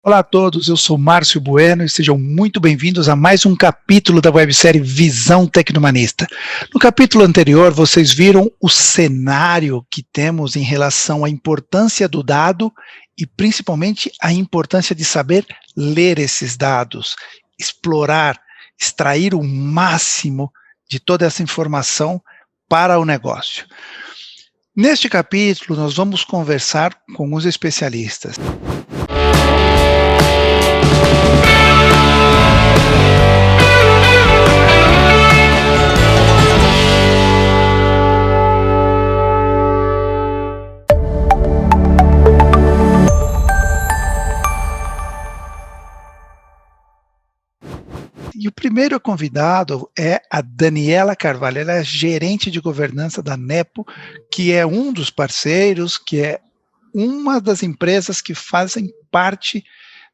Olá a todos, eu sou Márcio Bueno e sejam muito bem-vindos a mais um capítulo da websérie Visão Tecnohumanista. No capítulo anterior, vocês viram o cenário que temos em relação à importância do dado e principalmente a importância de saber ler esses dados, explorar, extrair o máximo de toda essa informação para o negócio. Neste capítulo, nós vamos conversar com os especialistas. E o primeiro convidado é a Daniela Carvalho, ela é gerente de governança da Nepo, que é um dos parceiros, que é uma das empresas que fazem parte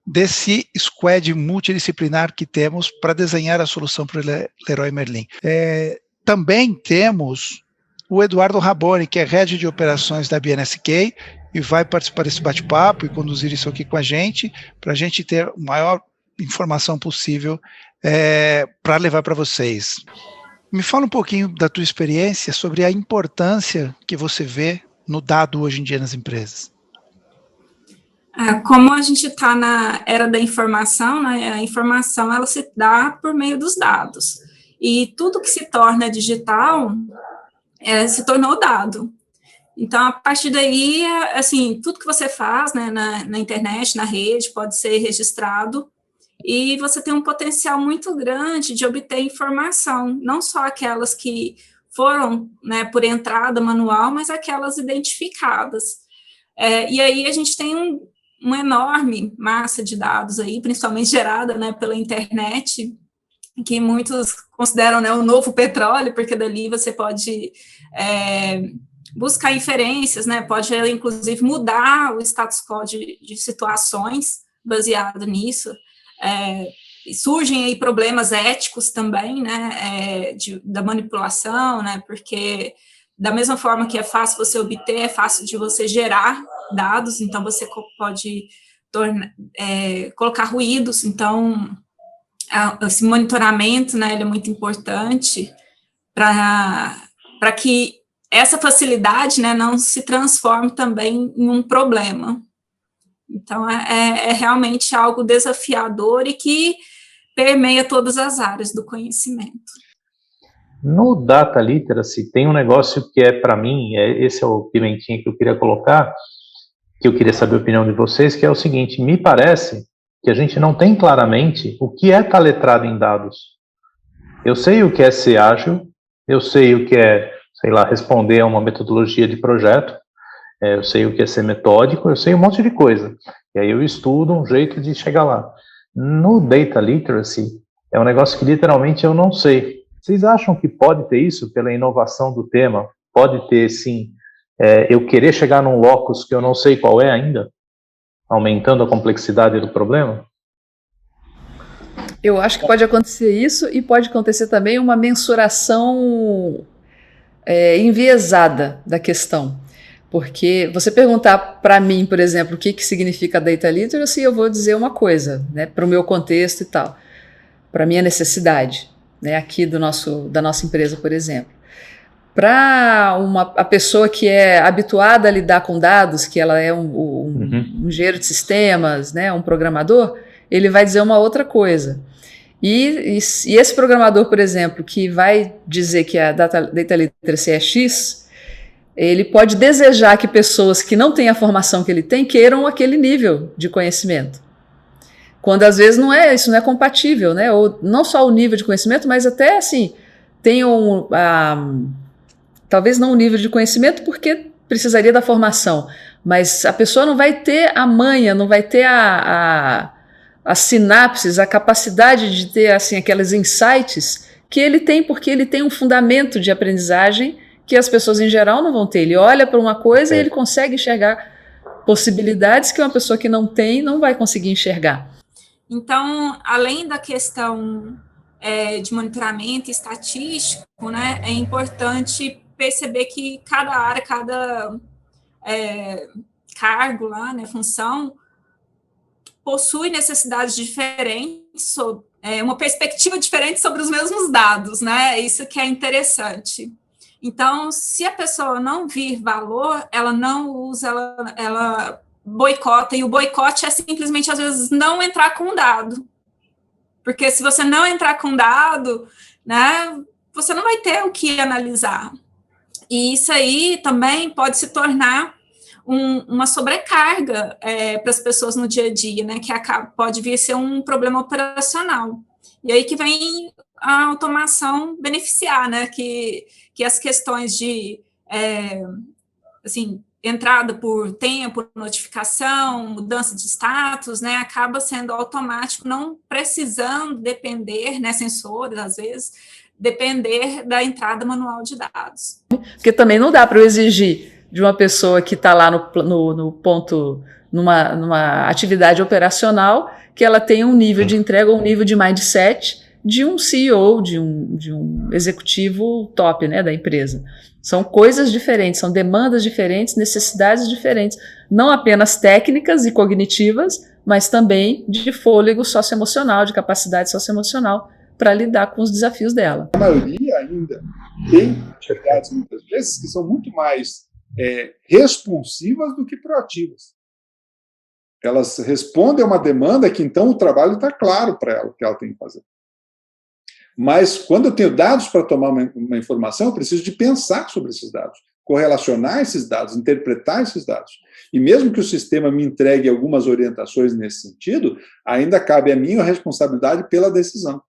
desse squad multidisciplinar que temos para desenhar a solução para o Leroy Merlin. Também temos o Eduardo Raboni, que é head de operações da BNSK, e vai participar desse bate-papo e conduzir isso aqui com a gente, para a gente ter a maior informação possível para levar para vocês. Me fala um pouquinho da tua experiência sobre a importância que você vê no dado hoje em dia nas empresas. Como a gente está na era da informação, né, a informação ela se dá por meio dos dados. E tudo que se torna digital se tornou dado. Então, a partir daí, assim, tudo que você faz, né, na internet, na rede, pode ser registrado, e você tem um potencial muito grande de obter informação, não só aquelas que foram, né, por entrada manual, mas aquelas identificadas. E aí a gente tem uma enorme massa de dados aí, principalmente gerada, né, pela internet, que muitos consideram, né, o novo petróleo, porque dali você pode buscar inferências, né, pode inclusive mudar o status quo de situações baseado nisso. Surgem aí problemas éticos também, né, da manipulação, né, porque da mesma forma que é fácil você obter, é fácil de você gerar dados, então você pode colocar ruídos, então esse monitoramento, né, ele é muito importante para que essa facilidade, né, não se transforme também em um problema. Então, é realmente algo desafiador e que permeia todas as áreas do conhecimento. No Data Literacy tem um negócio que para mim, esse é o pimentinha que eu queria colocar, que eu queria saber a opinião de vocês, que é o seguinte: me parece que a gente não tem claramente o que é estar letrado em dados. Eu sei o que é ser ágil, eu sei o que é, sei lá, responder a uma metodologia de projeto, eu sei o que é ser metódico, eu sei um monte de coisa. E aí eu estudo um jeito de chegar lá. No Data Literacy, é um negócio que literalmente eu não sei. Vocês acham que pode ter isso pela inovação do tema? Pode ter, sim, eu querer chegar num locus que eu não sei qual é ainda, aumentando a complexidade do problema? Eu acho que pode acontecer isso e pode acontecer também uma mensuração enviesada da questão. Porque você perguntar para mim, por exemplo, o que significa Data Literacy, eu vou dizer uma coisa, né, para o meu contexto e tal, para a minha necessidade, né, aqui da nossa empresa, por exemplo. Para a pessoa que é habituada a lidar com dados, que ela é um engenheiro de sistemas, né, um programador, ele vai dizer uma outra coisa. E esse programador, por exemplo, que vai dizer que a Data Literacy é X, ele pode desejar que pessoas que não têm a formação que ele tem queiram aquele nível de conhecimento. Quando às vezes isso não é compatível, né? Ou não só o nível de conhecimento, mas até assim, tenham talvez não o nível de conhecimento porque precisaria da formação, mas a pessoa não vai ter a manha, não vai ter as sinapses, a capacidade de ter assim, aqueles insights que ele tem, porque ele tem um fundamento de aprendizagem que as pessoas em geral não vão ter. Ele olha para uma coisa e ele consegue enxergar possibilidades que uma pessoa que não tem não vai conseguir enxergar. Então, além da questão de monitoramento estatístico, né, é importante perceber que cada área, cada cargo lá, né, função, possui necessidades diferentes, uma perspectiva diferente sobre os mesmos dados, né? Isso que é interessante. Então, se a pessoa não vir valor, ela não usa, ela boicota, e o boicote é simplesmente, às vezes, não entrar com o dado. Porque se você não entrar com dado, né, você não vai ter o que analisar. E isso aí também pode se tornar uma sobrecarga para as pessoas no dia a dia, né, que pode vir a ser um problema operacional. E aí que vem a automação beneficiar, né, que as questões de, assim, entrada por tempo, notificação, mudança de status, né, acaba sendo automático, não precisando depender, né, sensores, às vezes, depender da entrada manual de dados. Porque também não dá para eu exigir de uma pessoa que está lá no ponto, numa atividade operacional, que ela tenha um nível de entrega ou um nível de mindset de um CEO, de um executivo top, né, da empresa. São coisas diferentes, são demandas diferentes, necessidades diferentes, não apenas técnicas e cognitivas, mas também de fôlego socioemocional, de capacidade socioemocional para lidar com os desafios dela. A maioria ainda tem atividades, muitas vezes, que são muito mais responsivas do que proativas. Elas respondem a uma demanda que, então, o trabalho está claro para ela, o que ela tem que fazer. Mas, quando eu tenho dados para tomar uma informação, eu preciso de pensar sobre esses dados, correlacionar esses dados, interpretar esses dados. E mesmo que o sistema me entregue algumas orientações nesse sentido, ainda cabe a mim a responsabilidade pela decisão.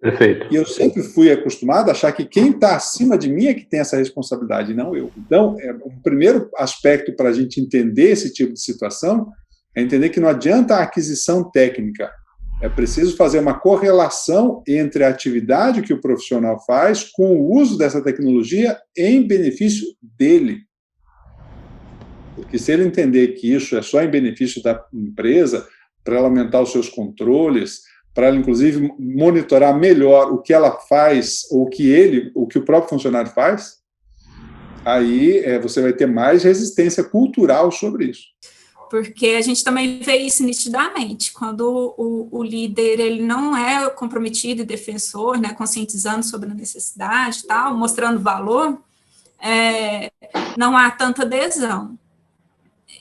Perfeito. E eu sempre fui acostumado a achar que quem está acima de mim é que tem essa responsabilidade, não eu. Então, o primeiro aspecto para a gente entender esse tipo de situação é entender que não adianta a aquisição técnica. É preciso fazer uma correlação entre a atividade que o profissional faz com o uso dessa tecnologia em benefício dele. Porque se ele entender que isso é só em benefício da empresa, para ela aumentar os seus controles, para ela, inclusive, monitorar melhor o que ela faz, ou o que o próprio funcionário faz, aí você vai ter mais resistência cultural sobre isso. Porque a gente também vê isso nitidamente, quando o líder ele não é comprometido e defensor, né, conscientizando sobre a necessidade, tal, mostrando valor, não há tanta adesão.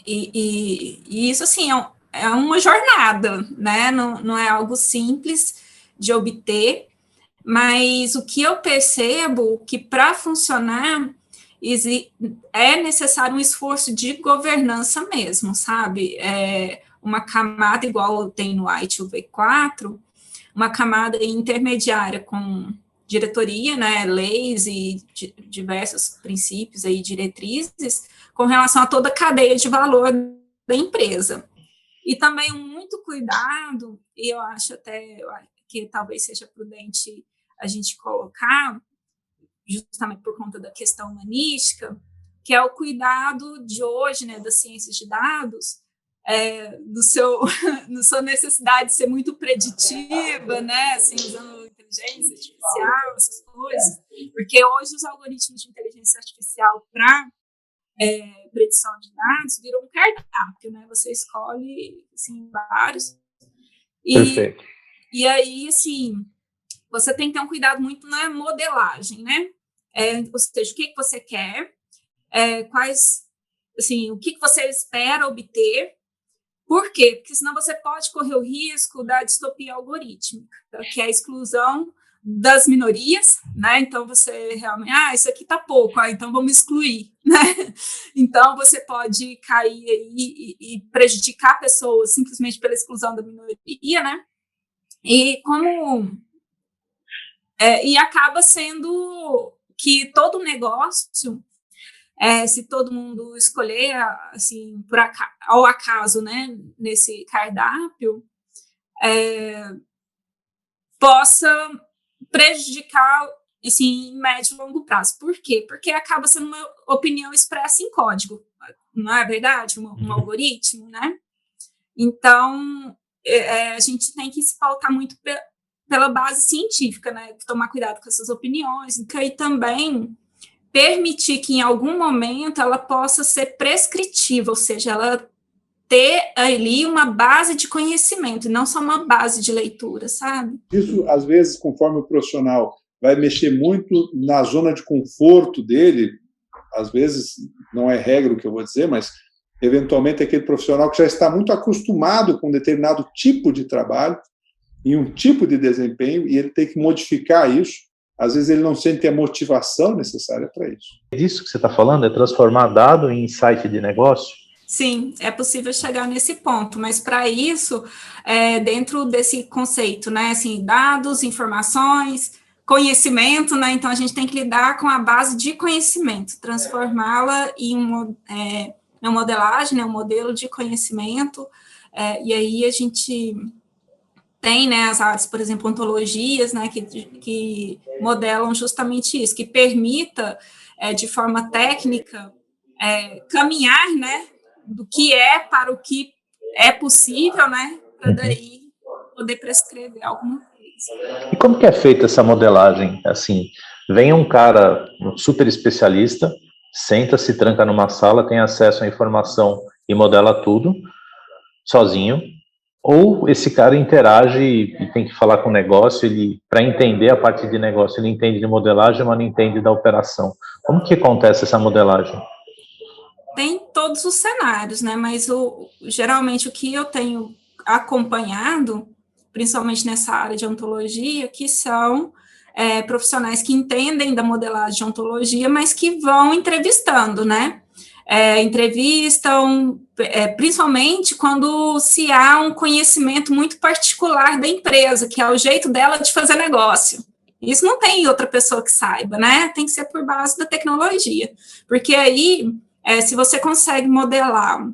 E isso, assim, é uma jornada, né? Não é algo simples de obter, mas o que eu percebo que para funcionar é necessário um esforço de governança mesmo, sabe? Uma camada igual tem no IT-UV4, uma camada intermediária com diretoria, né, leis e diversos princípios aí, diretrizes, com relação a toda a cadeia de valor da empresa. E também muito cuidado, e eu acho até que talvez seja prudente a gente colocar, justamente por conta da questão humanística, que é o cuidado de hoje, né, das ciências de dados, na sua necessidade de ser muito preditiva, né, assim, usando inteligência artificial, essas coisas, porque hoje os algoritmos de inteligência artificial para predição de dados viram um cardápio, né, você escolhe, assim, vários, e aí, assim, você tem que ter um cuidado muito na modelagem, né, ou seja, o que você quer, o que você espera obter. Por quê? Porque senão você pode correr o risco da distopia algorítmica, que é a exclusão das minorias, né? Então você realmente, isso aqui está pouco, então vamos excluir, né? Então você pode cair aí e prejudicar pessoas simplesmente pela exclusão da minoria, né? E e acaba sendo que todo negócio, se todo mundo escolher, assim, ao acaso, né, nesse cardápio, possa prejudicar, assim, em médio e longo prazo. Por quê? Porque acaba sendo uma opinião expressa em código, não é verdade? Um algoritmo, né? Então, a gente tem que se pautar muito pela base científica, né? Tomar cuidado com essas opiniões, e também permitir que, em algum momento, ela possa ser prescritiva, ou seja, ela ter ali uma base de conhecimento, e não só uma base de leitura, sabe? Isso, às vezes, conforme o profissional vai mexer muito na zona de conforto dele, às vezes, não é regra o que eu vou dizer, mas, eventualmente, aquele profissional que já está muito acostumado com um determinado tipo de trabalho e um tipo de desempenho, e ele tem que modificar isso. Às vezes, ele não sente a motivação necessária para isso. É disso que você está falando? É transformar dado em insight de negócio? Sim, é possível chegar nesse ponto, mas para isso, dentro desse conceito, né, assim, dados, informações, conhecimento, né, então a gente tem que lidar com a base de conhecimento, transformá-la em uma modelagem, né, um modelo de conhecimento, e aí a gente tem, né, as áreas, por exemplo, ontologias, né, que modelam justamente isso, que permita, de forma técnica, caminhar, né, do que é para o que é possível, né, para daí poder prescrever alguma coisa. E como que é feita essa modelagem? Assim, vem um cara, um super especialista, senta, se tranca numa sala, tem acesso à informação e modela tudo sozinho, ou esse cara interage e tem que falar com o negócio, ele, para entender a parte de negócio, ele entende de modelagem, mas não entende da operação. Como que acontece essa modelagem? Tem todos os cenários, né, mas geralmente o que eu tenho acompanhado, principalmente nessa área de ontologia, que são profissionais que entendem da modelagem de ontologia, mas que vão entrevistando, né, entrevistam, principalmente quando se há um conhecimento muito particular da empresa, que é o jeito dela de fazer negócio. Isso não tem outra pessoa que saiba, né, tem que ser por base da tecnologia, porque aí se você consegue modelar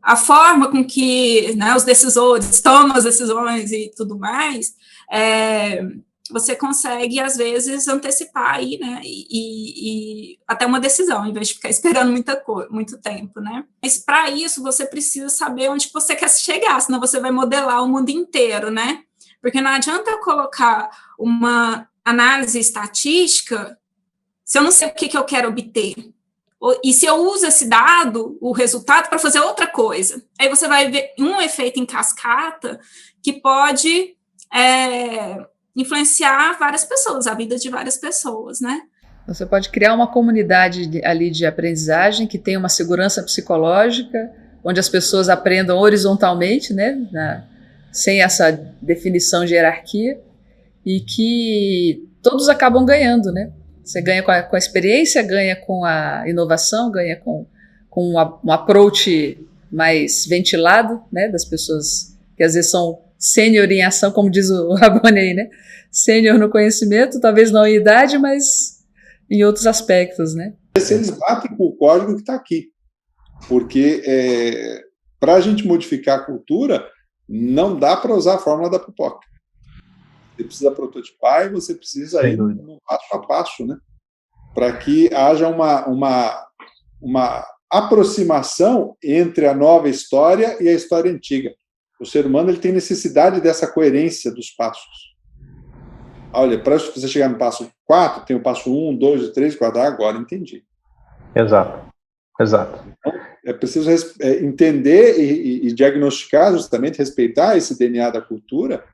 a forma com que, né, os decisores tomam as decisões e tudo mais, você consegue, às vezes, antecipar aí, né, e até uma decisão, em vez de ficar esperando muito tempo, né. Mas, para isso, você precisa saber onde você quer chegar, senão você vai modelar o mundo inteiro, né, porque não adianta eu colocar uma análise estatística se eu não sei o que eu quero obter. E se eu uso esse dado, o resultado, para fazer outra coisa. Aí você vai ver um efeito em cascata que pode influenciar várias pessoas, a vida de várias pessoas, né? Você pode criar uma comunidade ali de aprendizagem que tenha uma segurança psicológica, onde as pessoas aprendam horizontalmente, né, sem essa definição de hierarquia, e que todos acabam ganhando, né? Você ganha com a experiência, ganha com a inovação, ganha com um approach mais ventilado, né, das pessoas que às vezes são sênior em ação, como diz o Rabone aí, né? Sênior no conhecimento, talvez não em idade, mas em outros aspectos, né? Se eles batem com o código que está aqui. Porque para a gente modificar a cultura, não dá para usar a fórmula da pipoca. Você precisa prototipar e você precisa ir no passo a passo, né? Para que haja uma aproximação entre a nova história e a história antiga. O ser humano ele tem necessidade dessa coerência dos passos. Olha, para você chegar no passo 4, tem o passo 1, 2, 3, 4. Agora entendi. Exato. Então, é preciso entender e diagnosticar, justamente, respeitar esse DNA da cultura,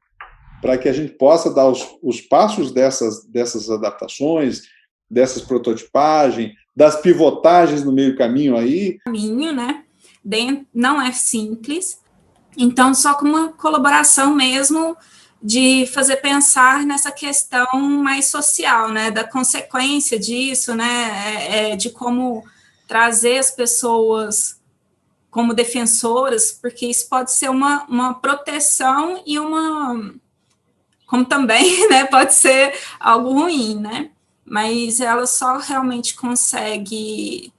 para que a gente possa dar os passos dessas adaptações, dessas prototipagens, das pivotagens no meio caminho aí. Caminho, né? Não é simples, então só com uma colaboração mesmo de fazer pensar nessa questão mais social, né? Da consequência disso, né? De como trazer as pessoas como defensoras, porque isso pode ser uma proteção e como também, né, pode ser algo ruim, né, mas ela só realmente consegue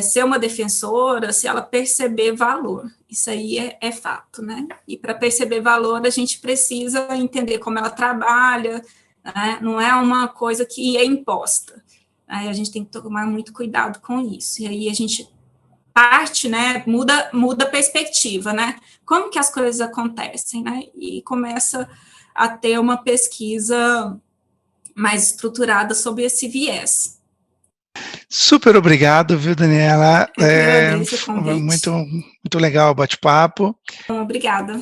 ser uma defensora se ela perceber valor, isso aí é fato, né, e para perceber valor a gente precisa entender como ela trabalha, né? Não é uma coisa que é imposta, né? A gente tem que tomar muito cuidado com isso, e aí a gente parte, né, muda a perspectiva, né, como que as coisas acontecem, né, e começa a ter uma pesquisa mais estruturada sobre esse viés. Super obrigado, viu, Daniela? Foi muito legal o bate-papo. Obrigada.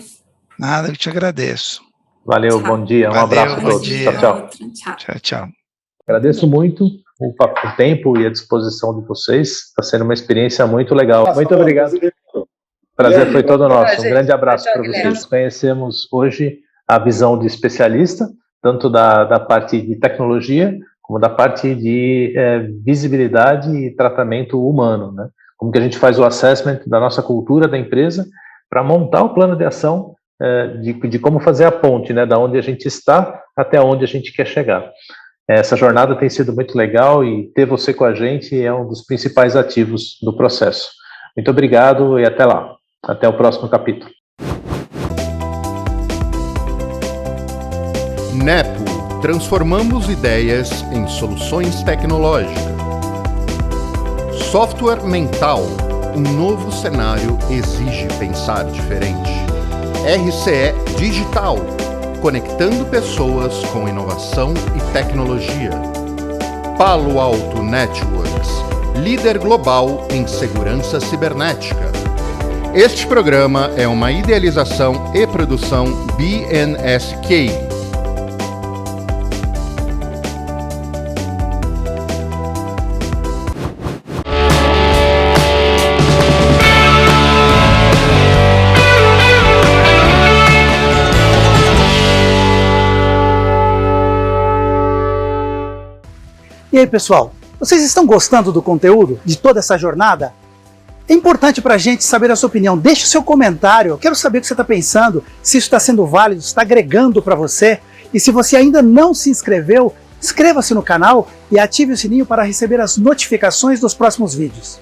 Nada, eu te agradeço. Valeu, bom dia, um abraço a todos. Tchau. Tchau. Agradeço muito o tempo e a disposição de vocês. Está sendo uma experiência muito legal. Muito obrigado. O prazer foi todo nosso. Um grande abraço para vocês. Conhecemos hoje a visão de especialista, tanto da parte de tecnologia, como da parte de visibilidade e tratamento humano, né? Como que a gente faz o assessment da nossa cultura da empresa para montar o plano de ação de como fazer a ponte, né? Da onde a gente está até onde a gente quer chegar. Essa jornada tem sido muito legal e ter você com a gente é um dos principais ativos do processo. Muito obrigado e até lá. Até o próximo capítulo. Nepo, transformamos ideias em soluções tecnológicas. Software mental, um novo cenário exige pensar diferente. RCE Digital, conectando pessoas com inovação e tecnologia. Palo Alto Networks, líder global em segurança cibernética. Este programa é uma idealização e produção BNSK. E aí, pessoal, vocês estão gostando do conteúdo, de toda essa jornada? É importante para a gente saber a sua opinião. Deixe o seu comentário, eu quero saber o que você está pensando, se isso está sendo válido, se está agregando para você. E se você ainda não se inscreveu, inscreva-se no canal e ative o sininho para receber as notificações dos próximos vídeos.